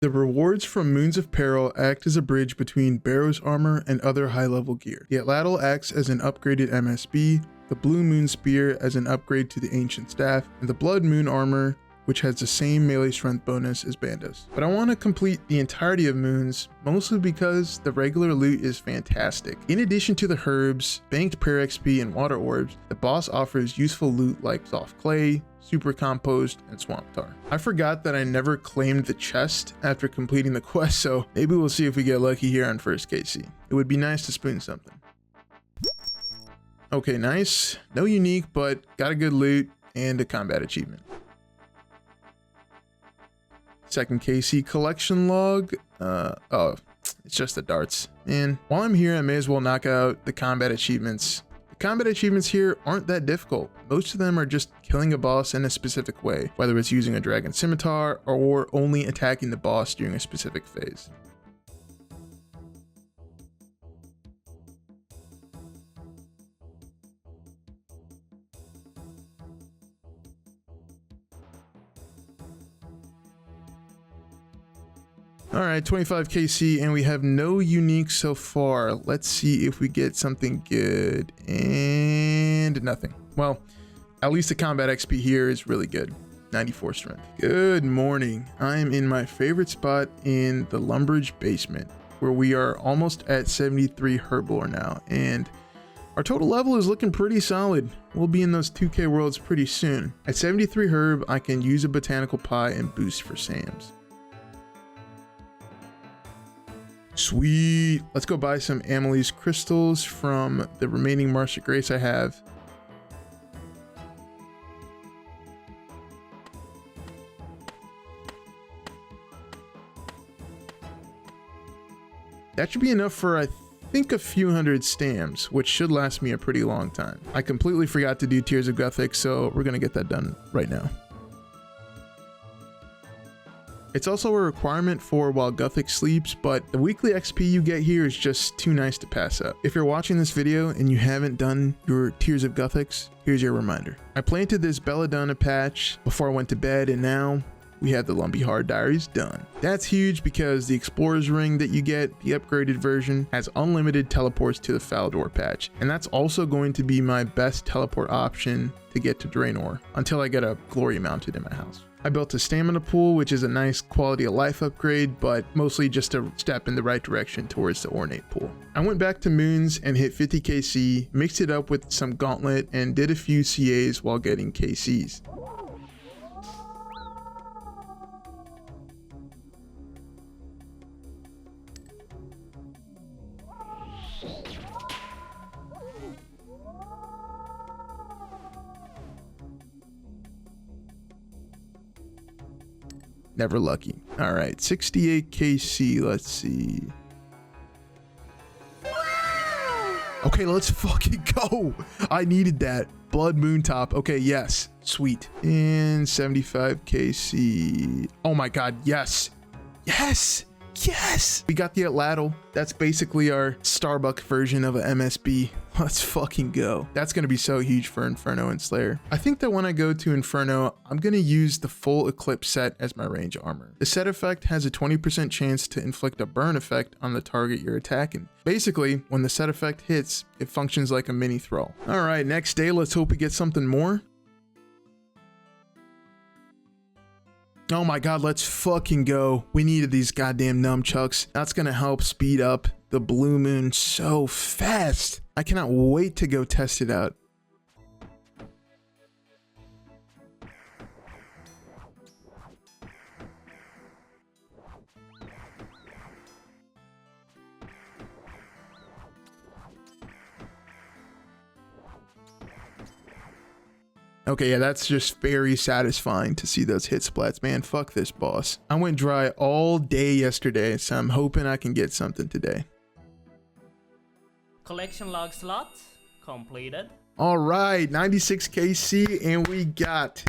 The rewards from Moons of Peril act as a bridge between Barrow's armor and other high-level gear. The Atlatl acts as an upgraded MSB, the Blue Moon Spear as an upgrade to the Ancient Staff, and the Blood Moon armor, which has the same melee strength bonus as Bandos. But I want to complete the entirety of Moons, mostly because the regular loot is fantastic. In addition to the herbs, banked prayer XP, and water orbs, the boss offers useful loot like soft clay, super compost, and swamp tar. I forgot that I never claimed the chest after completing the quest, so maybe we'll see if we get lucky here on first KC. It would be nice to spoon something. Okay, nice. No unique, but got a good loot and a combat achievement. Second KC collection log. Oh, it's just the darts. And while I'm here, I may as well knock out the combat achievements. The combat achievements here aren't that difficult. Most of them are just killing a boss in a specific way, whether it's using a dragon scimitar or only attacking the boss during a specific phase. All right, 25 KC, and we have no unique so far. Let's see if we get something good. And nothing. Well, at least the combat XP here is really good. 94 strength. Good morning. I'm in my favorite spot in the Lumbridge basement, where we are almost at 73 herblore now, and our total level is looking pretty solid. We'll be in those 2K worlds pretty soon. At 73 herb, I can use a botanical pie and boost for Sam's. Sweet. Let's go buy some Amelie's crystals from the remaining Marcia Grace I have. That should be enough for, I think, a few hundred stamps, which should last me a pretty long time. I completely forgot to do Tears of Guthix, so we're gonna get that done right now. It's also a requirement for while Guthix sleeps, but the weekly XP you get here is just too nice to pass up. If you're watching this video and you haven't done your Tears of Guthix, here's your reminder. I planted this Belladonna patch before I went to bed, and now we have the Lumpy Hard Diaries done. That's huge because the Explorer's Ring that you get, the upgraded version, has unlimited teleports to the Falador patch, and that's also going to be my best teleport option to get to Draenor until I get a Glory mounted in my house. I built a stamina pool, which is a nice quality of life upgrade, but mostly just a step in the right direction towards the ornate pool. I went back to Moons and hit 50 KC, mixed it up with some Gauntlet, and did a few CAs while getting KCs. Never lucky. All right, 68 KC, let's see. Okay, let's fucking go. I needed that. Blood Moon Top. Okay, yes, sweet. And 75 KC. Oh my God, yes. Yes, yes. We got the Atlatl. That's basically our Starbuck version of a MSB. Let's fucking go. That's gonna be so huge for Inferno and Slayer. I think that when I go to Inferno, I'm gonna use the full Eclipse set as my range armor. The set effect has a 20% chance to inflict a burn effect on the target you're attacking. Basically, when the set effect hits, it functions like a mini thrall. All right, next day, let's hope we get something more. Oh my God, let's fucking go. We needed these goddamn nunchucks. That's gonna help speed up the Blue Moon so fast. I cannot wait to go test it out. Okay, yeah, that's just very satisfying to see those hit splats, man. Fuck this boss. I went dry all day yesterday, so I'm hoping I can get something today. Collection log slot completed. All right, 96 KC, and we got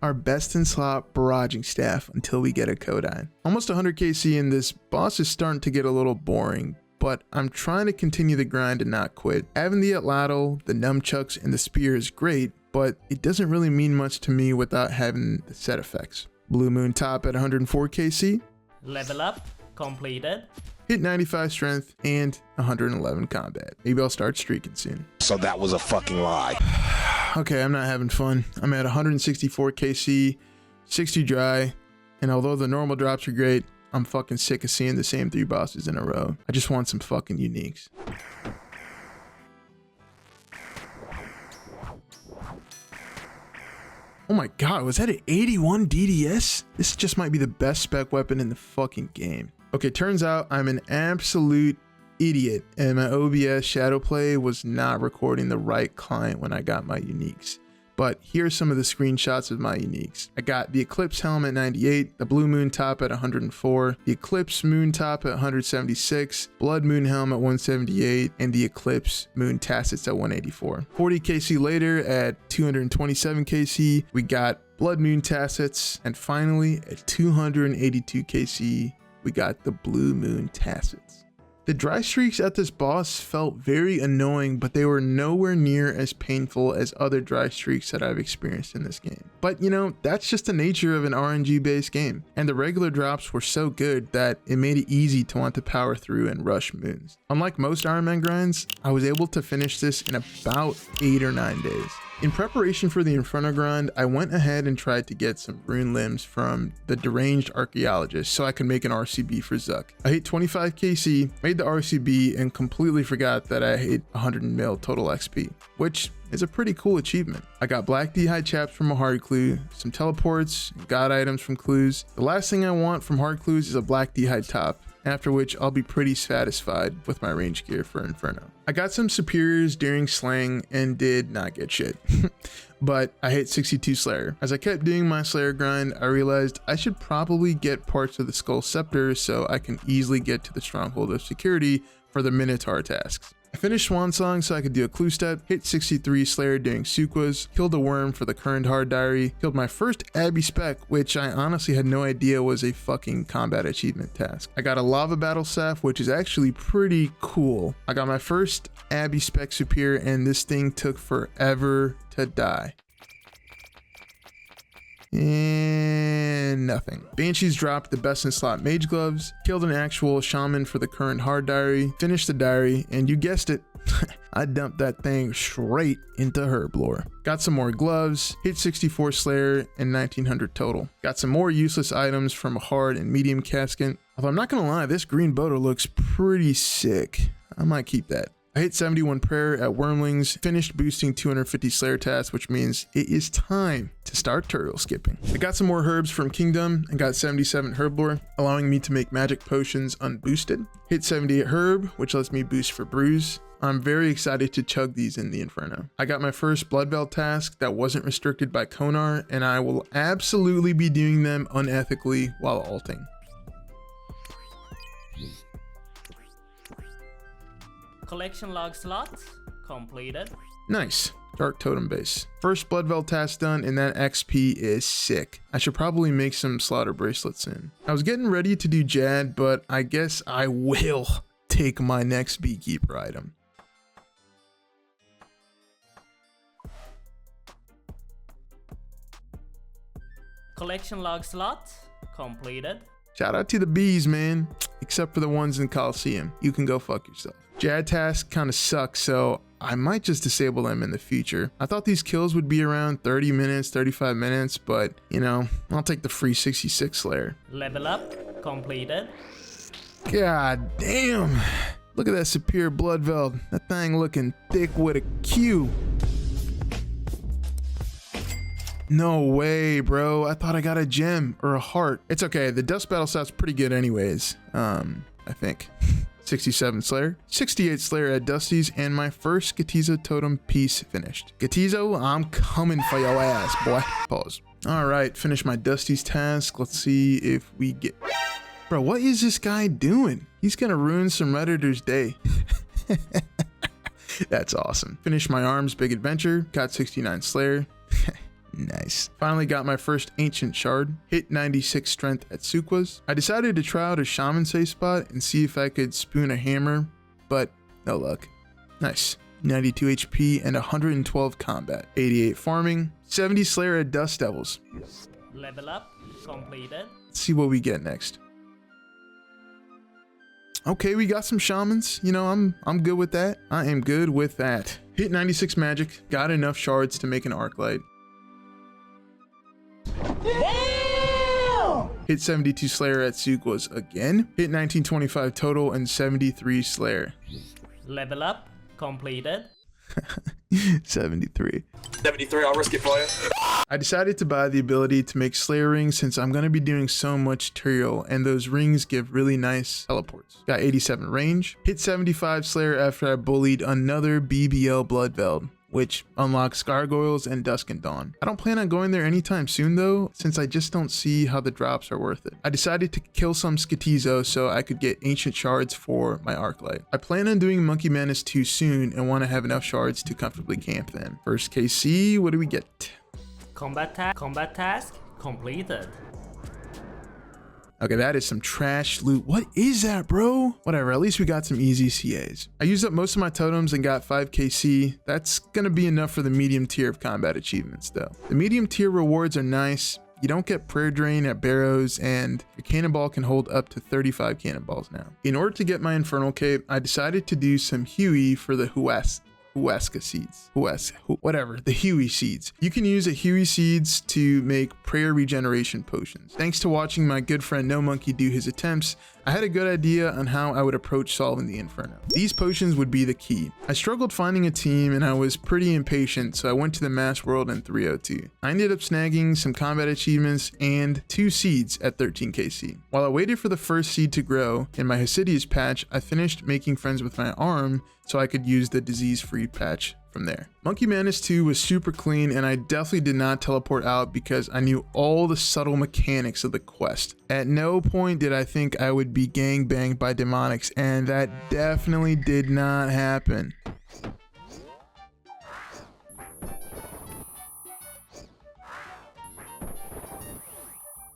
our best in slot barraging staff until we get a Kodine. Almost 100 KC, and this boss is starting to get a little boring, but I'm trying to continue the grind and not quit. Having the Atlatl, the nunchucks, and the spear is great, but it doesn't really mean much to me without having the set effects. Blue Moon top at 104 KC. Level up completed. Hit 95 strength and 111 combat. Maybe I'll start streaking soon. So that was a fucking lie. Okay, I'm not having fun. I'm at 164 KC, 60 dry, and although the normal drops are great, I'm fucking sick of seeing the same 3 bosses in a row. I just want some fucking uniques. Oh my god, was that an 81 DDS? This just might be the best spec weapon in the fucking game. Okay, turns out I'm an absolute idiot and my OBS Shadowplay was not recording the right client when I got my uniques. But here's some of the screenshots of my uniques. I got the Eclipse Helm at 98, the Blue Moon top at 104, the Eclipse Moon top at 176, Blood Moon Helm at 178, and the Eclipse Moon Tassets at 184. 40 KC later at 227 KC, we got Blood Moon Tassets, and finally at 282 KC, we got the Blue Moon Tassets. The dry streaks at this boss felt very annoying, but they were nowhere near as painful as other dry streaks that I've experienced in this game. But you know, that's just the nature of an RNG based game, and the regular drops were so good that it made it easy to want to power through and rush moons. Unlike most Iron Man grinds, I was able to finish this in about 8 or 9 days. In preparation for the Inferno grind, I went ahead and tried to get some rune limbs from the deranged archaeologist so I could make an RCB for Zuck. I hit 25 KC, made the RCB, and completely forgot that I hit 100 mil total XP, which is a pretty cool achievement. I got black D-hide chaps from a hard clue, some teleports, and god items from clues. The last thing I want from hard clues is a black D-hide top, after which I'll be pretty satisfied with my range gear for Inferno. I got some superiors during slaying and did not get shit, but I hit 62 Slayer. As I kept doing my Slayer grind, I realized I should probably get parts of the Skull Scepter so I can easily get to the Stronghold of Security for the Minotaur tasks. I finished Swan Song so I could do a clue step, hit 63 Slayer during Suquas, killed a worm for the current hard diary, killed my first Abbey spec, which I honestly had no idea was a fucking combat achievement task. I got a lava battle staff, which is actually pretty cool. I got my first Abbey spec superior, and this thing took forever to die. And nothing. Banshees dropped the best in slot mage gloves, killed an actual shaman for the current hard diary, finished the diary, and you guessed it, I dumped that thing straight into herb lore. Got some more gloves, hit 64 Slayer and 1900 total. Got some more useless items from a hard and medium casket. Although I'm not gonna lie, this green bodo looks pretty sick. I might keep that. I hit 71 prayer at Wormlings, finished boosting 250 Slayer tasks, which means it is time to start turtle skipping. I got some more herbs from Kingdom and got 77 herb lore, allowing me to make magic potions unboosted. Hit 78 herb, which lets me boost for bruise. I'm very excited to chug these in the Inferno. I got my first Blood Veil task that wasn't restricted by Konar, and I will absolutely be doing them unethically while ulting. Collection log slot completed. Nice. Dark Totem base. First Blood Veil task done, and that XP is sick. I should probably make some Slaughter bracelets soon. I was getting ready to do Jad, but I guess I will take my next Beekeeper item. Collection log slot completed. Shout out to the bees, man. Except for the ones in Coliseum. You can go fuck yourself. Jad tasks kind of suck, so I might just disable them in the future. I thought these kills would be around 30 minutes, 35 minutes, but you know, I'll take the free 66 Slayer. Level up completed. God damn. Look at that superior Blood Veil. That thing looking thick with a Q. No way, bro. I thought I got a gem or a heart. It's okay. The Dust Battle stat's pretty good anyways. I think. 67 Slayer, 68 Slayer at Dusty's, and my first Gatizo Totem piece finished. Gatizo, I'm coming for your ass, boy. Pause. All right, finish my Dusty's task. Let's see if we get... Bro, what is this guy doing? He's gonna ruin some Redditor's day. That's awesome. Finished my arms big adventure, got 69 Slayer. Nice. Finally got my first Ancient Shard, hit 96 strength at Suquas. I decided to try out a Shaman safe spot and see if I could spoon a hammer, but no luck. Nice. 92 HP and 112 combat. 88 farming, 70 Slayer at Dust Devils. Level up completed. Let's see what we get next. Okay, we got some shamans. You know, I'm good with that. I am good with that. Hit 96 magic, got enough shards to make an arc light. Damn! Hit 72 Slayer at Sukwas again. Hit 1925 total and 73 Slayer. Level up, completed. 73. 73, I'll risk it for you. I decided to buy the ability to make Slayer rings since I'm going to be doing so much Peril, and those rings give really nice teleports. Got 87 range. Hit 75 Slayer after I bullied another BBL Bloodveld, which unlocks Gargoyles and Dusk and Dawn. I don't plan on going there anytime soon though, since I just don't see how the drops are worth it. I decided to kill some Skatizo so I could get ancient shards for my Arclight. I plan on doing Monkey Madness 2 soon and want to have enough shards to comfortably camp then. First KC, what do we get? Combat task completed. Okay, that is some trash loot. What is that, bro? Whatever, at least we got some easy CAs. I used up most of my totems and got 5 KC. That's gonna be enough for the medium tier of combat achievements though. The medium tier rewards are nice. You don't get prayer drain at Barrows, and your cannonball can hold up to 35 cannonballs now. In order to get my infernal cape, I decided to do some Huey for the Huesca seeds. Whatever, the Huey seeds. You can use a Huey seeds to make prayer regeneration potions. Thanks to watching my good friend No Monkey do his attempts, I had a good idea on how I would approach solving the Inferno. These potions would be the key. I struggled finding a team and I was pretty impatient, so I went to the Mass World in 302. I ended up snagging some combat achievements and 2 seeds at 13 KC. While I waited for the first seed to grow in my Hasidius patch, I finished making friends with my arm so I could use the disease-free patch from there. Monkey Madness 2 was super clean, and I definitely did not teleport out because I knew all the subtle mechanics of the quest. At no point did I think I would be gangbanged by demonics, and that definitely did not happen.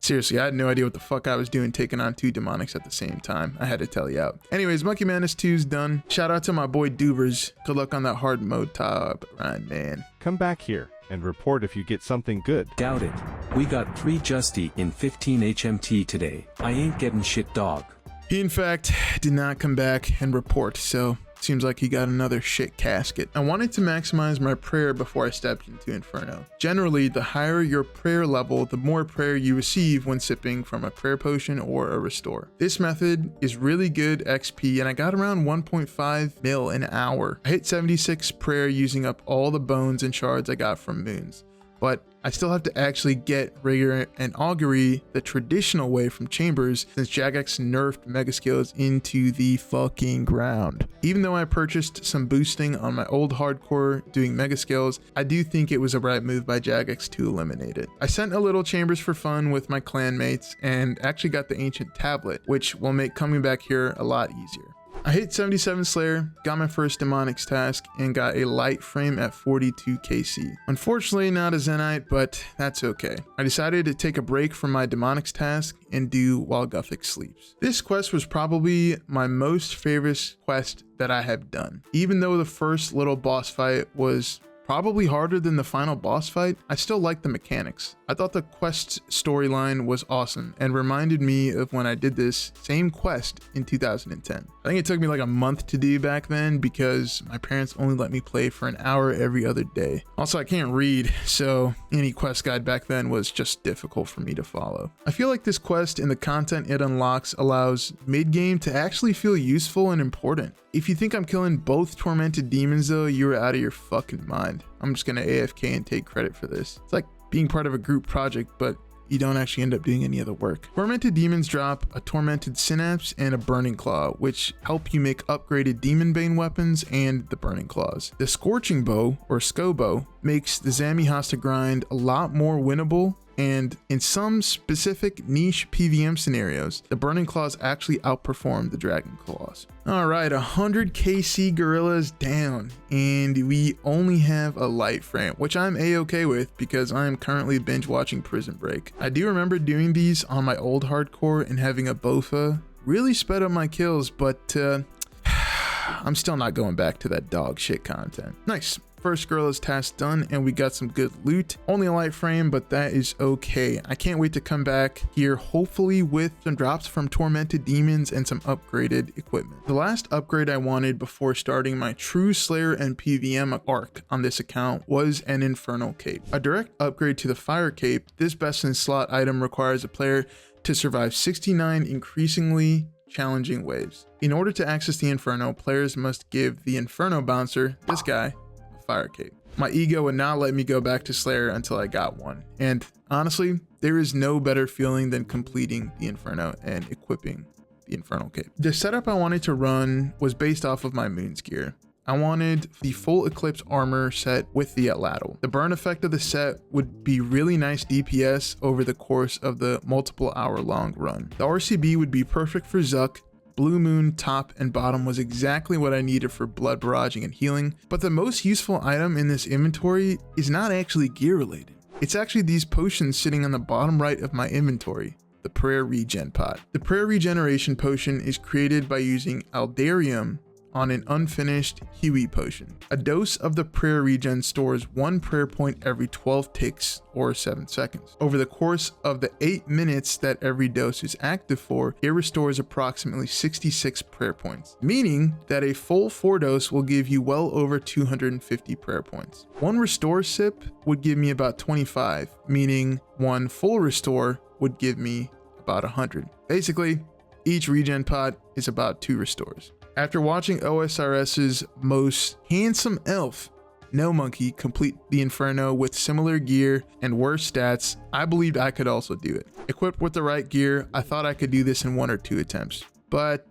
Seriously, I had no idea what the fuck I was doing taking on 2 demonics at the same time. I had to tell you out. Anyways, Monkey Madness 2's done. Shout out to my boy Dubers. Good luck on that hard mode top grind, man. Come back here and report if you get something good. Doubt it. We got 3 Justy in 15 HMT today. I ain't getting shit, dog. He in fact did not come back and report, so seems like he got another shit casket. I wanted to maximize my prayer before I stepped into Inferno. Generally, the higher your prayer level, the more prayer you receive when sipping from a prayer potion or a restore. This method is really good XP, and I got around 1.5 mil an hour. I hit 76 prayer using up all the bones and shards I got from moons. But I still have to actually get Rigor and Augury the traditional way from Chambers, since Jagex nerfed Mega Skills into the fucking ground. Even though I purchased some boosting on my old hardcore doing Mega Skills, I do think it was a right move by Jagex to eliminate it. I sent a little Chambers for fun with my clan mates and actually got the Ancient Tablet, which will make coming back here a lot easier. I hit 77 Slayer, got my first Demonics task, and got a light frame at 42 KC. Unfortunately, not a Zenite, but that's okay. I decided to take a break from my Demonics task and do While Guthix Sleeps. This quest was probably my most favorite quest that I have done. Even though the first little boss fight was probably harder than the final boss fight, I still liked the mechanics. I thought the quest storyline was awesome and reminded me of when I did this same quest in 2010. I think it took me like a month to do back then because my parents only let me play for an hour every other day. Also, I can't read, so any quest guide back then was just difficult for me to follow. I feel like this quest and the content it unlocks allows mid-game to actually feel useful and important. If you think I'm killing both tormented demons though, you're out of your fucking mind. I'm just gonna AFK and take credit for this. It's like being part of a group project, but you don't actually end up doing any of the work. Tormented demons drop a Tormented Synapse and a Burning Claw, which help you make upgraded Demon Bane weapons and the Burning Claws. The Scorching Bow, or Scobo, makes the Zami Hasta grind a lot more winnable, and in some specific niche PVM scenarios, the Burning Claws actually outperform the Dragon Claws. Alright, 100 KC gorillas down, and we only have a light frame, which I'm a-okay with because I am currently binge watching Prison Break. I do remember doing these on my old hardcore and having a Bofa really sped up my kills, but I'm still not going back to that dog shit content. Nice. First Gorilla's task done, and we got some good loot. Only a light frame, but that is okay. I can't wait to come back here, hopefully with some drops from Tormented Demons and some upgraded equipment. The last upgrade I wanted before starting my true Slayer and PVM arc on this account was an Infernal Cape. A direct upgrade to the Fire Cape, this best in slot item requires a player to survive 69 increasingly challenging waves. In order to access the Inferno, players must give the Inferno bouncer, this guy, a Fire Cape. My ego would not let me go back to Slayer until I got one. And honestly, there is no better feeling than completing the Inferno and equipping the Infernal Cape. The setup I wanted to run was based off of my Moon's gear. I wanted the full Eclipse armor set with the Atlatl. The burn effect of the set would be really nice DPS over the course of the multiple hour long run. The RCB would be perfect for Zuck. Blue Moon top and bottom was exactly what I needed for blood barraging and healing, but the most useful item in this inventory is not actually gear related. It's actually these potions sitting on the bottom right of my inventory. The Prayer Regen pot. The Prayer Regeneration potion is created by using Aldarium on an unfinished Huey potion. A dose of the Prayer Regen stores 1 prayer point every 12 ticks or 7 seconds. Over the course of the 8 minutes that every dose is active for, it restores approximately 66 prayer points, meaning that a full 4 dose will give you well over 250 prayer points. 1 restore sip would give me about 25, meaning 1 full restore would give me about 100. Basically, each regen pot is about 2 restores. After watching OSRS's most handsome elf, No Monkey, complete the Inferno with similar gear and worse stats, I believed I could also do it. Equipped with the right gear, I thought I could do this in 1 or 2 attempts, but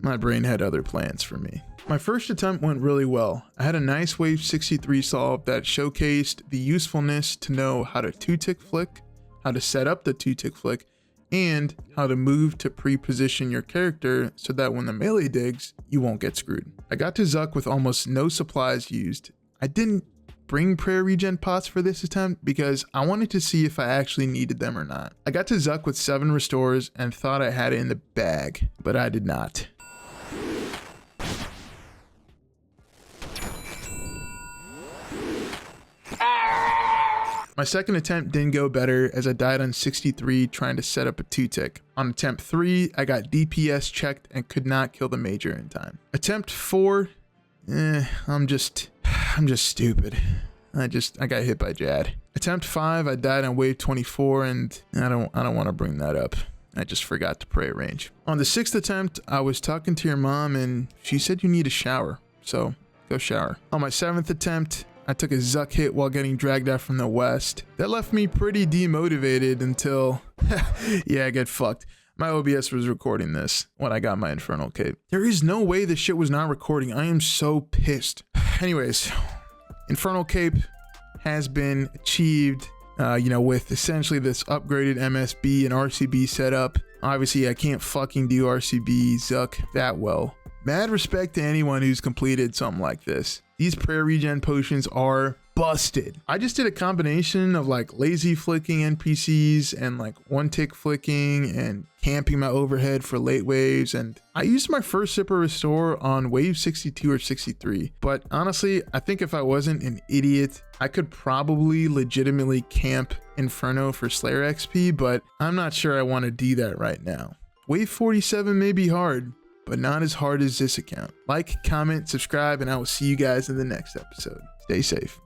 my brain had other plans for me. My first attempt went really well. I had a nice wave 63 solve that showcased the usefulness to know how to 2-tick flick, how to set up the 2-tick flick, and how to move to pre-position your character so that when the melee digs, you won't get screwed. I got to Zuck with almost no supplies used. I didn't bring prayer regen pots for this attempt because I wanted to see if I actually needed them or not. I got to Zuck with 7 restores and thought I had it in the bag, but I did not. My second attempt didn't go better as I died on 63 trying to set up a 2-tick. On attempt 3, I got DPS checked and could not kill the major in time. Attempt 4, I'm just stupid. I got hit by Jad. Attempt 5, I died on wave 24 and I don't want to bring that up. I just forgot to pray range. On the 6th attempt, I was talking to your mom and she said you need a shower, so go shower. On my 7th attempt, I took a Zuck hit while getting dragged out from the west. That left me pretty demotivated until, yeah, I get fucked. My OBS was recording this when I got my Infernal Cape. There is no way this shit was not recording. I am so pissed. Anyways, Infernal Cape has been achieved, with essentially this upgraded MSB and RCB setup. Obviously, I can't fucking do RCB Zuck that well. Mad respect to anyone who's completed something like this. These prayer regen potions are busted. I just did a combination of like lazy flicking NPCs and like 1-tick flicking and camping my overhead for late waves, and I used my first sipper restore on wave 62 or 63. But honestly, I think if I wasn't an idiot, I could probably legitimately camp Inferno for Slayer XP, but I'm not sure I want to do that right now. Wave 47 may be hard, but not as hard as this account. Like, comment, subscribe, and I will see you guys in the next episode. Stay safe.